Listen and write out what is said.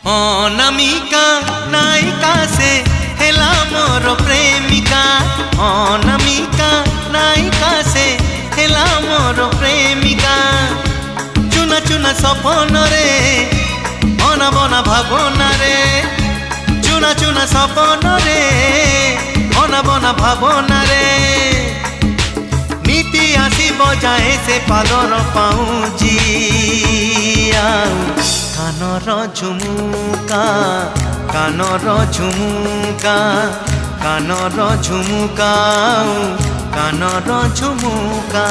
अनामिका नायिका से हेला मोर प्रेमिका। अनामिका नायिका से हेला मोर प्रेमिका। चुना चुना सपन रे बना बना भावना रे। चुना चुना सपन रे बना बना भावना रे। नीति आसी बजाए से पालर पाऊँजी कानर झुमुका कानर झुमुका कानर झुमुका कानर झुमुका।